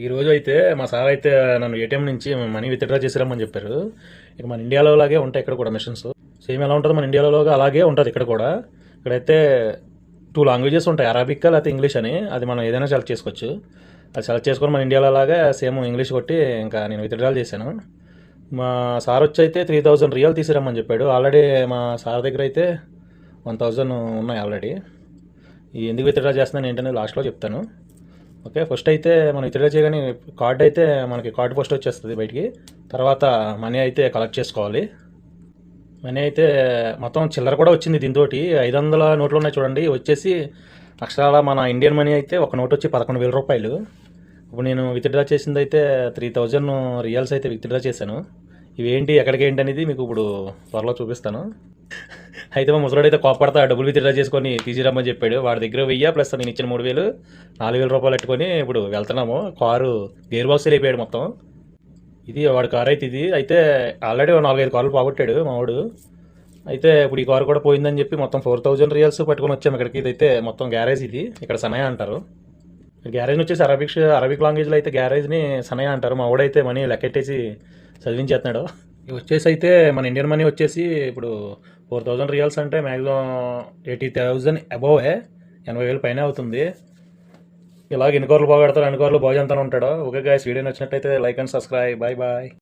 ఈరోజు అయితే మా సార్ అయితే నన్ను ఏటీఎం నుంచి మనీ విత్డ్రా చేసిరమ్మని చెప్పారు. ఇక మన ఇండియాలో లాగే ఉంటాయి ఇక్కడ కూడా మిషన్స్. సేమ్ ఎలా ఉంటుందో మన ఇండియాలో అలాగే ఉంటుంది ఇక్కడ కూడా. ఇక్కడైతే టూ లాంగ్వేజెస్ ఉంటాయి, అరబిక్ లేకపోతే ఇంగ్లీష్ అని. అది మనం ఏదైనా సెలెక్ట్ చేసుకోవచ్చు. అది సెలెక్ట్ చేసుకొని మన ఇండియాలో లాగా సేమ్ ఇంగ్లీష్ కొట్టి ఇంకా నేను విత్డ్రాల్ చేశాను. మా సార్ వచ్చి అయితే 3000 రియల్ తీసిరమ్మని చెప్పాడు. ఆల్రెడీ మా సార్ దగ్గర అయితే 1000 ఉన్నాయి ఆల్రెడీ. ఈ ఎందుకు విత్డ్రా చేస్తున్నాను ఏంటనేది లాస్ట్లో చెప్తాను. ఓకే, ఫస్ట్ అయితే మనం విత్డ్రా చేయగానే కార్డ్ అయితే మనకి కార్డ్ ఫస్ట్ వచ్చేస్తుంది బయటికి. తర్వాత మనీ అయితే కలెక్ట్ చేసుకోవాలి. మనీ అయితే మొత్తం చిల్లర కూడా వచ్చింది దీంతో. 500 నోట్లు ఉన్నాయి చూడండి, వచ్చేసి అక్షరాల మన ఇండియన్ మనీ అయితే ఒక నోట్ వచ్చి 11,000 రూపాయలు. ఇప్పుడు నేను విత్డ్రా చేసింది అయితే 3000 రియల్స్ అయితే విత్డ్రా చేశాను. ఇవేంటి ఎక్కడికి ఏంటి అనేది మీకు ఇప్పుడు త్వరలో చూపిస్తాను. అయితే మా ముసలాడు అయితే కోపడతా డబ్బులు విత్డ్రా చేసుకొని తీసిరమ్మని చెప్పాడు. వాడి దగ్గర 1000 ప్లస్ నేను ఇచ్చిన 3000, 4000 రూపాయలు పెట్టుకొని ఇప్పుడు వెళ్తున్నాము. కారు గేర్ బాక్స్ వెళ్ళిపోయాడు మొత్తం. ఇది వాడి కారు అయితే. ఇది అయితే ఆల్రెడీ 4-5 కార్లు పోగొట్టాడు మా వాడు. అయితే ఇప్పుడు ఈ కారు కూడా పోయిందని చెప్పి మొత్తం 4000 రియల్స్ పట్టుకొని వచ్చాము ఇక్కడికి. ఇదైతే మొత్తం గ్యారేజ్, ఇది ఇక్కడ సనయ అంటారు. గ్యారేజ్ వచ్చేసి అరబిక్ లాంగ్వేజ్లో అయితే గ్యారేజ్ని సనయ అంటారు. మా వాడైతే మనీ లెక్కెట్టేసి చదివించేస్తున్నాడు. ఇవి వచ్చేసి అయితే మన ఇండియన్ మనీ వచ్చేసి ఇప్పుడు 4000 రియల్స్ అంటే మ్యాక్సిమం 80,000 అబోవే, 80,000 పైన అవుతుంది. ఇలాగ ఎన్ని కార్లు బాగా పెడతారు, అన్ని కార్లు బాగా ఉంటాడు. ఓకే గైస్, వీడియో నచ్చినట్టయితే like and subscribe. Bye bye.